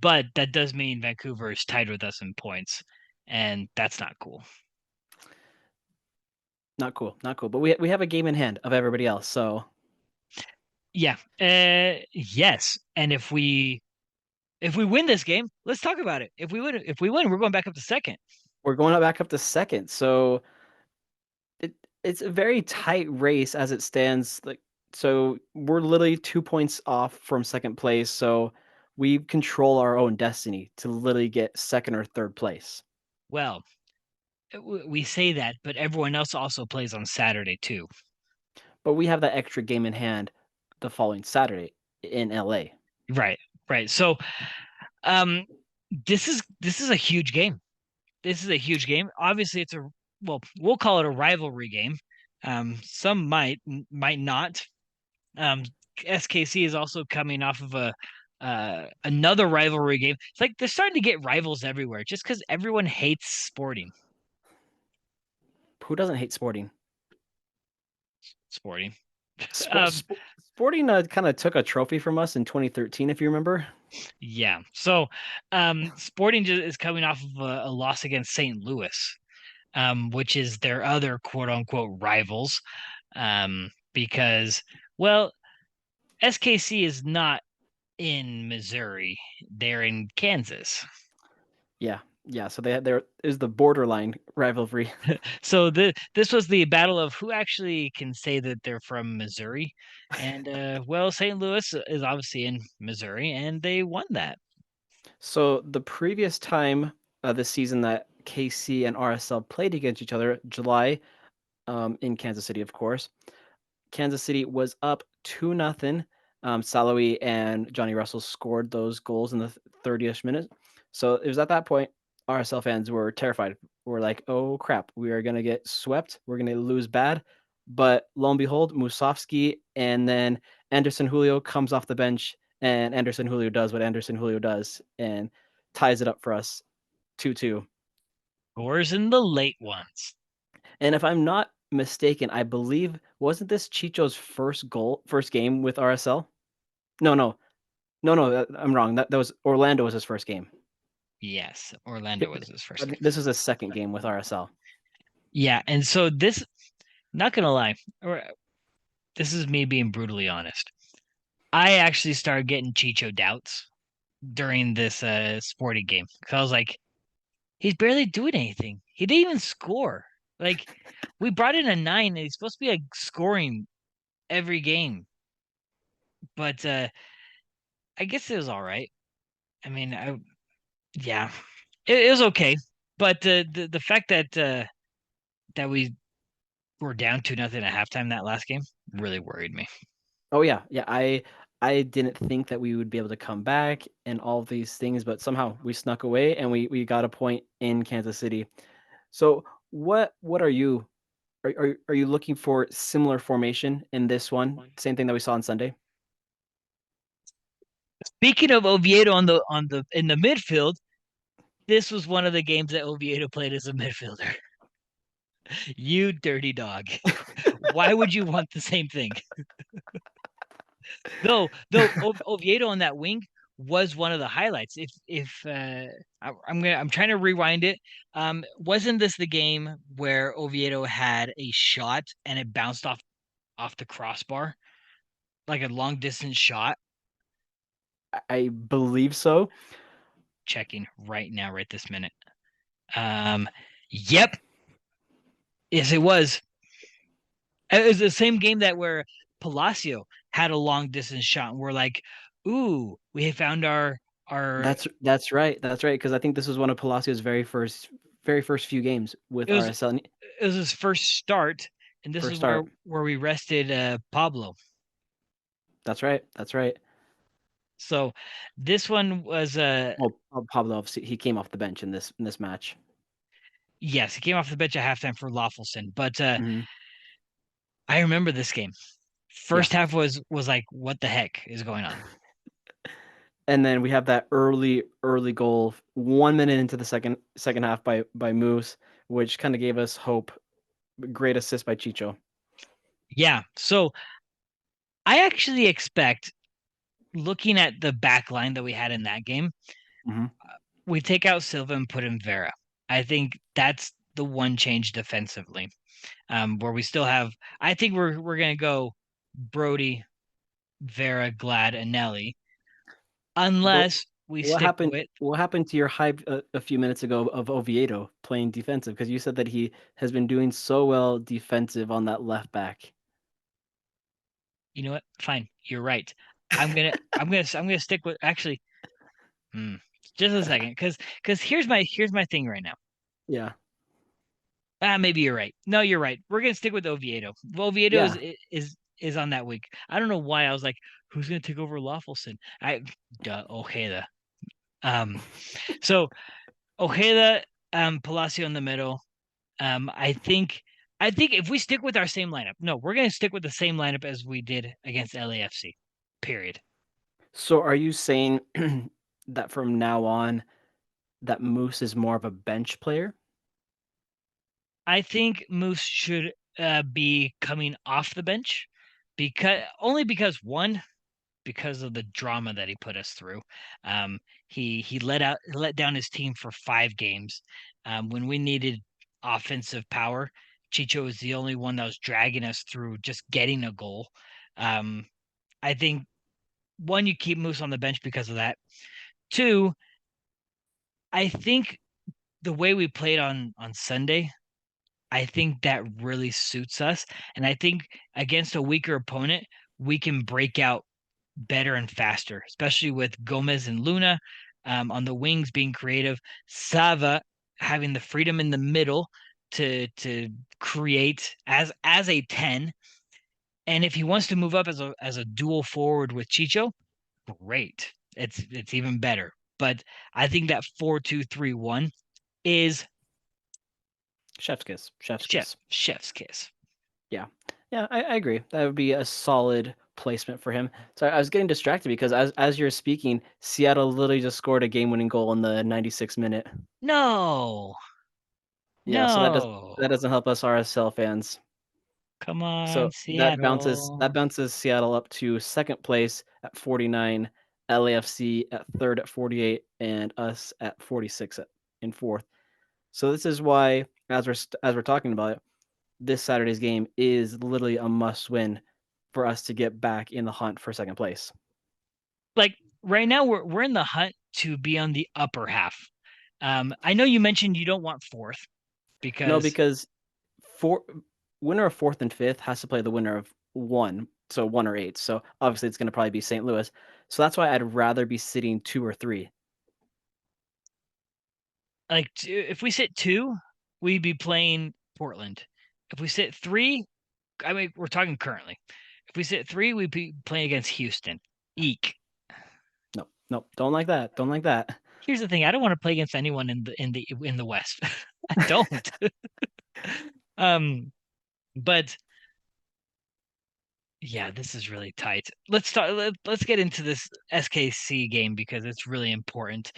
but that does mean Vancouver is tied with us in points, and that's not cool. Not cool, not cool. But we have a game in hand of everybody else, so Yeah. Yes. And if we win this game, let's talk about it. If we win, we're going back up to second. we're going back up to second. So it's a very tight race as it stands. Like, so we're literally 2 points off from second place. So we control our own destiny to literally get second or third place. Well, we say that, but everyone else also plays on Saturday too. But we have that extra game in hand the following Saturday in LA. Right. Right. So, um, this is a huge game. This is a huge game. Obviously, well, we'll call it a rivalry game. Some might not. Um, SKC is also coming off of another rivalry game. It's like they're starting to get rivals everywhere, just because everyone hates Sporting. Who doesn't hate Sporting? Sporting. Sport, Um, Sp- Sporting kind of took a trophy from us in 2013, if you remember. yeah. So, Sporting is coming off of a loss against St. Louis, which is their other quote unquote rivals. Because, well, SKC is not in Missouri; they're in Kansas. Yeah, yeah. So there is the borderline rivalry. So this was the battle of who actually can say that they're from Missouri, and well, St. Louis is obviously in Missouri, and they won that. So the previous time this season that KC and RSL played against each other, July, in Kansas City, of course, Kansas City was up 2-0. Salawi and Johnny Russell scored those goals in the 30th minute. So it was at that point RSL fans were terrified. We're like, oh crap, we are gonna get swept. We're gonna lose bad. But lo and behold, Musovski and then Anderson Julio comes off the bench, and Anderson Julio does what Anderson Julio does and ties it up for us 2-2. Scores in the late ones. And if I'm not mistaken, I believe wasn't this Chicho's first game with RSL? No, no, no. I'm wrong. That was Orlando was his first game. Yes, Orlando was his first game. This was his second game with RSL. Yeah, and so this, not gonna lie, or this is me being brutally honest. I actually started getting Chicho doubts during this sporting game because I was like, he's barely doing anything. He didn't even score. Like, we brought in a 9, and he's supposed to be like scoring every game, but I guess it was all right. I mean, yeah, it was okay, but the fact that we were down 2-0 at halftime that last game really worried me. Oh yeah, yeah. I didn't think that we would be able to come back and all of these things, but somehow we snuck away and we got a point in Kansas City. So what are you looking for similar formation in this one? Same thing that we saw on Sunday? Speaking of Oviedo on the in the midfield, this was one of the games that Oviedo played as a midfielder. You dirty dog. Why would you want the same thing? Though Oviedo on that wing was one of the highlights. If I'm trying to rewind it. Wasn't this the game where Oviedo had a shot and it bounced off the crossbar, like a long distance shot? I believe so. Checking right now, right this minute. Um, yep, yes, it was. It was the same game that where Palacio had a long distance shot, and we're like, "Ooh, we have found our." That's right. That's right. Because I think this was one of Palacios' very first very first few games with It was RSL. it was his first start, and this is First where start. we rested Pablo. That's right. That's right. So this one was Well, Pablo obviously he came off the bench in this match. yes, he came off the bench at halftime for Lawfulson, but Hmm. I remember this game. Yeah. First half was like, what the heck is going on? And then we have that early goal 1 minute into the second half by Moose, which kind of gave us hope. Great assist by Chicho. Yeah. So I actually expect, looking at the back line that we had in that game, Hmm. we take out Silva and put in Vera. I think that's the one change defensively. Where we still have, I think we're gonna go Brody, Vera, Glad, and Nelly, But unless we what stick happened? with. What happened to your hype a few minutes ago of Oviedo playing defensive? Because you said that he has been doing so well defensive on that left back. You know what? Fine, you're right. I'm gonna stick with actually. Hmm, just a second, because here's my thing right now. Yeah, Maybe you're right. No, you're right. We're gonna stick with Oviedo. Oviedo yeah. is on that week. I don't know why I was like, who's gonna take over Lawfulson? Ojeda. Um, so Ojeda, Palacio in the middle. I think if we stick with our same lineup, no, we're gonna stick with the same lineup as we did against LAFC. Period. So are you saying that from now on that Moose is more of a bench player? I think Moose should be coming off the bench because one, because of the drama that he put us through. Um, he let down his team for 5 games. When we needed offensive power, Chicho was the only one that was dragging us through just getting a goal. Um, I think one, you keep Moose on the bench because of that. Two, I think the way we played on Sunday, I think that really suits us. And I think against a weaker opponent, we can break out better and faster, especially with Gomez and Luna on the wings being creative. Sava having the freedom in the middle to create as a 10. And if he wants to move up as a dual forward with Chicho, great. It's even better. But I think that 4-2-3-1 is Chef's kiss. Chef's chef kiss. chef's kiss. Yeah. Yeah, I agree. That would be a solid placement for him. So I was getting distracted because as you're speaking, Seattle literally just scored a game-winning goal in the 96th minute. No. Yeah, so that No. doesn't help us RSL fans. Come on, So that Seattle. bounces Seattle up to second place at 49, LAFC at third at 48, and us at 46 in fourth. So this is why, as we're talking about it, this Saturday's game is literally a must win for us to get back in the hunt for second place. Like right now we're in the hunt to be on the upper half. I know you mentioned you don't want fourth No, because because four winner of fourth and fifth has to play the winner of one, so one or eight. So obviously it's going to probably be St. Louis. So that's why I'd rather be sitting two or three. like if we sit two, we'd be playing Portland. If we sit three, I mean we're talking currently. If we sit three, we'd be playing against Houston. Eek. No, no, don't like that. Don't like that. Here's the thing: I don't want to play against anyone in the West. I don't. um, but yeah, this is really tight. Let's get into this SKC game because it's really important.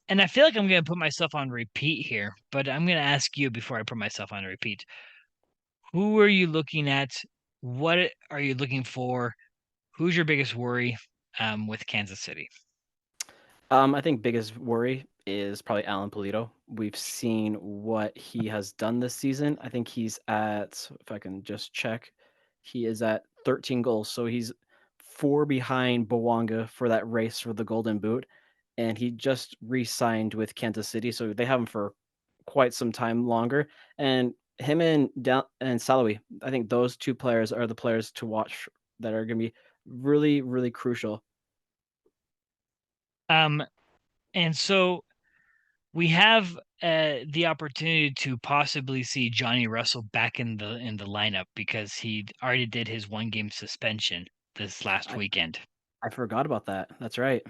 And I feel like I'm gonna put myself on repeat here, but I'm gonna ask you before I put myself on repeat. Who are you looking at? What are you looking for? Who's your biggest worry with Kansas City? I think biggest worry is probably Alan Polito. We've seen what he has done this season. I think he's at, if I can just check, he is at 13 goals. So he's four behind Bawanga for that race for the Golden Boot. And he just re-signed with Kansas City. So they have him for quite some time longer. And him and Salawi, I think those two players are the players to watch that are going to be really, really crucial. Um, and so we have the opportunity to possibly see Johnny Russell back in the lineup because he already did his 1 game suspension this last I weekend. I forgot about that. That's right.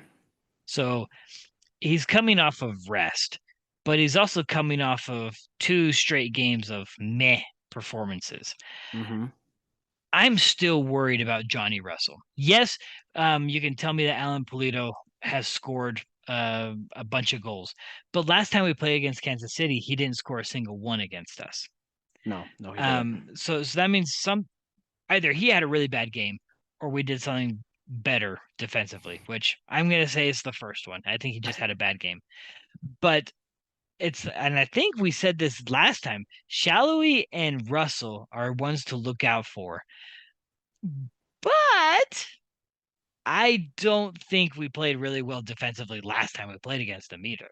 So he's coming off of rest, but he's also coming off of 2 straight games of meh performances. Mhm. I'm still worried about Johnny Russell. Yes, you can tell me that Alan Pulido has scored a bunch of goals, but last time we played against Kansas City, he didn't score a single one against us. No, no, he didn't. So that means either he had a really bad game or we did something better defensively, which I'm gonna say is the first one. I think he just had a bad game. But and I think we said this last time, Shallowy and Russell are ones to look out for. But I don't think we played really well defensively last time we played against them either.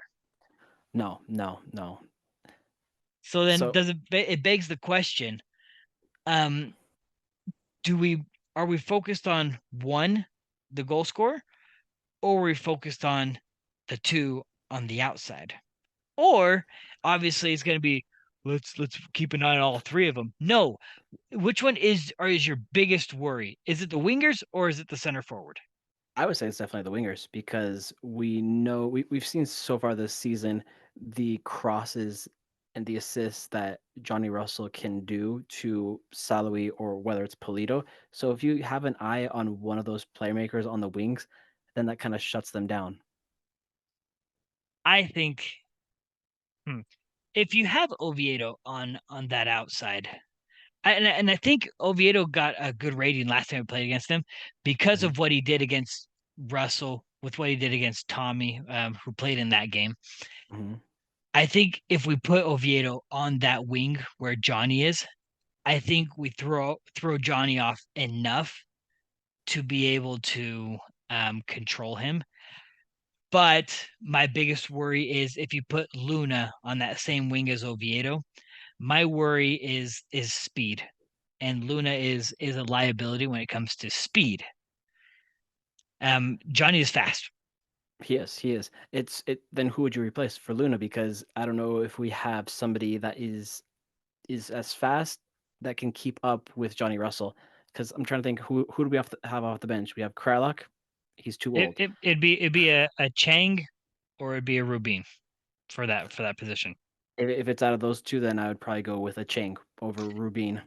No, no, no. So then So does it begs the question, um, do we are we focused on one, the goal scorer, or are we focused on the two on the outside? Or obviously it's going to be let's keep an eye on all three of them. No, which one is your biggest worry? Is it the wingers or is it the center forward? I would say it's definitely the wingers because we know we've seen so far this season the crosses and the assists that Johnny Russell can do to Salawi or whether it's Polito. So if you have an eye on one of those playmakers on the wings, then that kind of shuts them down. I think hmm, if you have Oviedo on that outside, and I think Oviedo got a good rating last time we played against him because Mhm, of what he did against Russell, with what he did against Tommy, who played in that game. mhm. I think if we put Oviedo on that wing where Johnny is, I think we throw Johnny off enough to be able to control him. But my biggest worry is if you put Luna on that same wing as Oviedo, my worry is speed. And Luna is a liability when it comes to speed. Johnny is fast. He is, he is. Then who would you replace for Luna? Because I don't know if we have somebody that is as fast that can keep up with Johnny Russell. Because I'm trying to think who do we have off the bench? We have Kralak. He's too It, old. it it'd be a Chang or it'd be a Rubin for that position. If it's out of those two, then I would probably go with a Chang over Rubin.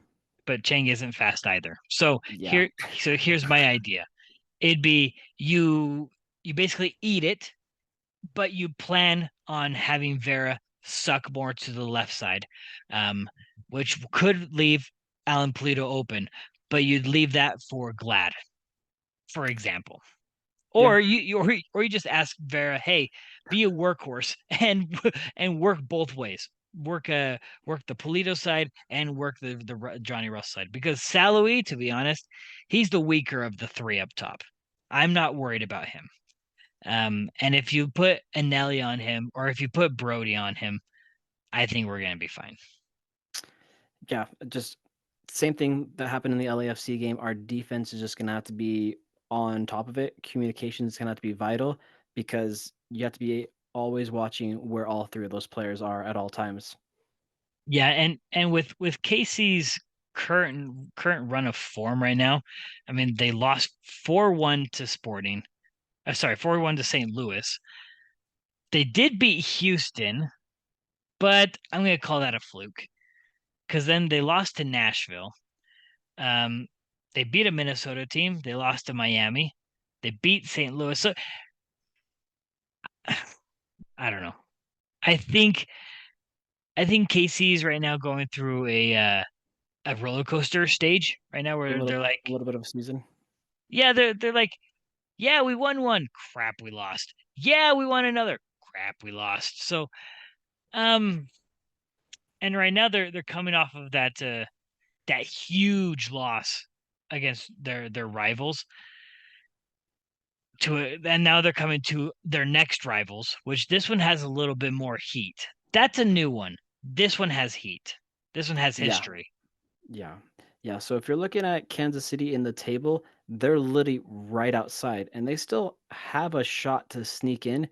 But Chang isn't fast either. So Yeah. here's my idea. It'd be you basically eat it, but you plan on having Vera suck more to the left side, um, which could leave Alan Polito open, but you'd leave that for Glad, for example. Yeah. Or you just ask Vera, hey, be a workhorse and work both ways. Work the Polito side and work the Johnny Russ side because Saloui, to be honest, he's the weaker of the three up top. I'm not worried about him. And if you put Anelli on him or if you put Brody on him, I think we're gonna be fine. Yeah. Just same thing that happened in the LAFC game. Our defense is just gonna have to be on top of it. Communication is gonna have to be vital because you have to be always watching where all three of those players are at all times. Yeah, and with Casey's current run of form right now, I mean they lost 4-1 to Sporting. Sorry, 4-1 to St. Louis. They did beat Houston, but I'm gonna call that a fluke because then they lost to Nashville. Um, they beat a Minnesota team. They lost to Miami. They beat St. Louis. So I don't know. I think I think KC's right now going through a roller coaster stage right now A where little they're like, a little bit of a season. yeah, they're like, yeah, we won one, crap, we lost. Yeah, we won another, crap, we lost. So, um, and right now they're coming off of that huge loss against their rivals and now they're coming to their next rivals, which this one has a little bit more heat. That's a new one. This one has heat. This one has Yeah. history. Yeah. Yeah. So if you're looking at Kansas City in the table, they're literally right outside and they still have a shot to sneak in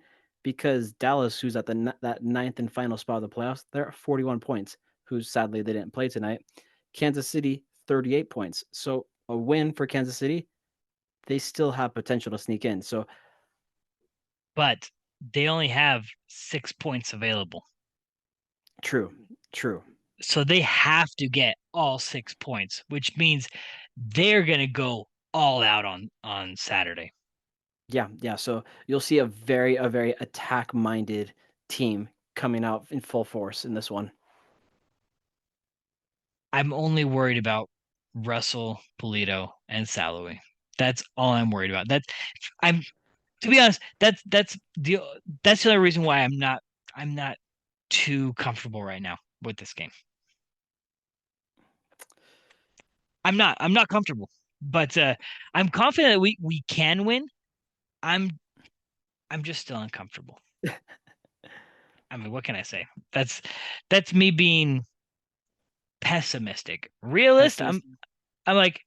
because Dallas, who's at that ninth and final spot of the playoffs, they're at 41 points. Who sadly they didn't play tonight. Kansas City 38 points. So a win for Kansas City, they still have potential to sneak in. So But they only have 6 points available. true, true. So they have to get all 6 points, which means they're gonna go all out on Saturday. Yeah, yeah. So you'll see a very attack minded team coming out in full force in this one. I'm only worried about Russell, Polito, and Salloway. That's all I'm worried about. I'm to be honest, that's the only reason why I'm not too comfortable right now with this game. I'm not comfortable, but I'm confident that we can win. I'm I'm just still uncomfortable. I mean, what can I say? That's me being pessimistic. Realist, I'm Pessimistic. I'm like,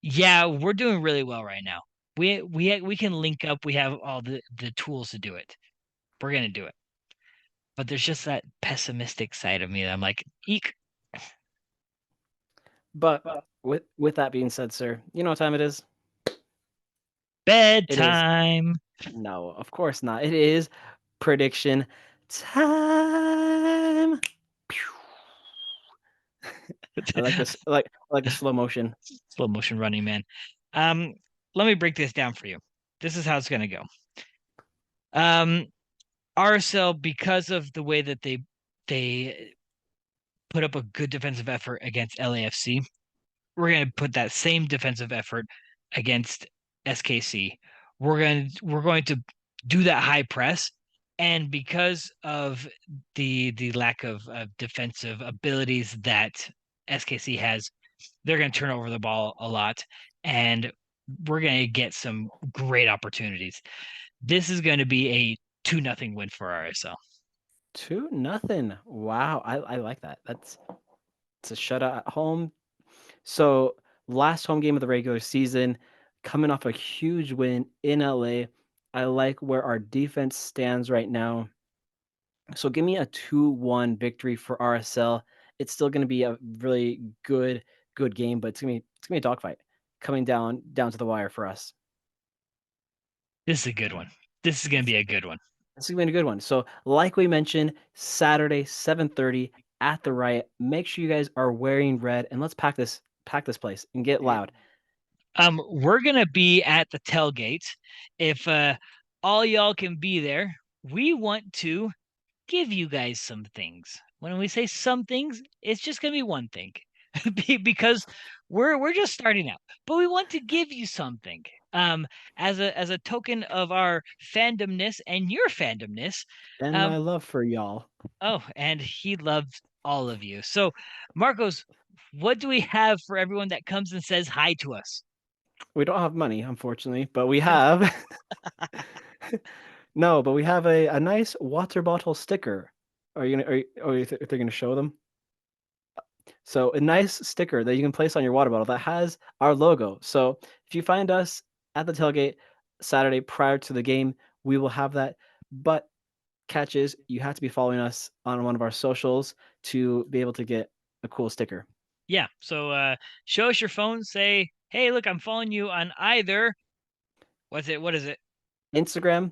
yeah, we're doing really well right now. We can link up. We have all the tools to do it. We're gonna do it. But there's just that pessimistic side of me that I'm like, eek, But with that being said, sir, you know what time it is? It is bedtime. no, of course not. It is prediction time. I like this. I like the slow motion. Slow motion running, man. Um, Let me break this down for you. This is how it's gonna go. Um, RSL, because of the way that they put up a good defensive effort against LAFC, we're going to put that same defensive effort against SKC. We're going to do that high press, and because of the lack of defensive abilities that SKC has, they're going to turn over the ball a lot, and we're going to get some great opportunities. This is going to be a 2-0 win for RSL. 2-0. Wow, I like that. It's a shutout at home. So last home game of the regular season, coming off a huge win in LA. I like where our defense stands right now. So give me a 2-1 victory for RSL. It's still going to be a really good game, but it's gonna be a dogfight coming down to the wire for us. This is a good one. This is going to be a good one. This is gonna be a good one. So like we mentioned, Saturday 7:30 at the Riot. Make sure you guys are wearing red and let's pack this place and get loud. We're gonna be at the tailgate. If all y'all can be there, we want to give you guys some things. When we say some things, it's just gonna be one thing, because we're just starting out. But we want to give you something. As a token of our fandomness and your fandomness. And my Um, love for y'all. oh, and he loves all of you. So, Marcos, what do we have for everyone that comes and says hi to us? We don't have money, unfortunately, but we have no, but we have a nice water bottle sticker. Are you gonna are you if they're gonna show them? So a nice sticker that you can place on your water bottle that has our logo. So if you find us at the tailgate Saturday prior to the game, we will have that. But catch is you have to be following us on one of our socials to be able to get a cool sticker. Yeah. So show us your phone, say, hey, look, I'm following you on either what's it? What is it? Instagram,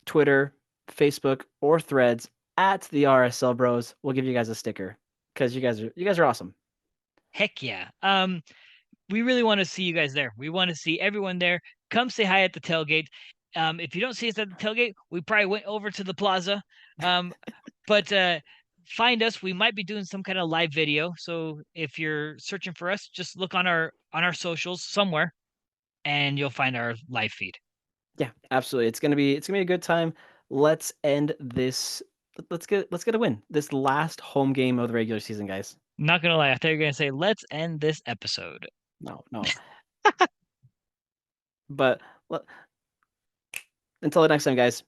Twitter, Facebook, or Threads at the RSL Bros. We'll give you guys a sticker because you guys are awesome. Heck yeah. We really want to see you guys there. We want to see everyone there. Come say hi at the tailgate. If you don't see us at the tailgate, we probably went over to the plaza. But find us. We might be doing some kind of live video. So if you're searching for us, just look on our socials somewhere and you'll find our live feed. Yeah, absolutely. It's gonna be a good time. Let's end this. Let's get a win. This last home game of the regular season, guys. Not gonna lie, I thought you were gonna say, let's end this episode. No, no. But le- until the next time, guys.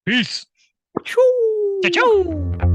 Peace. Choo! Ciao, ciao.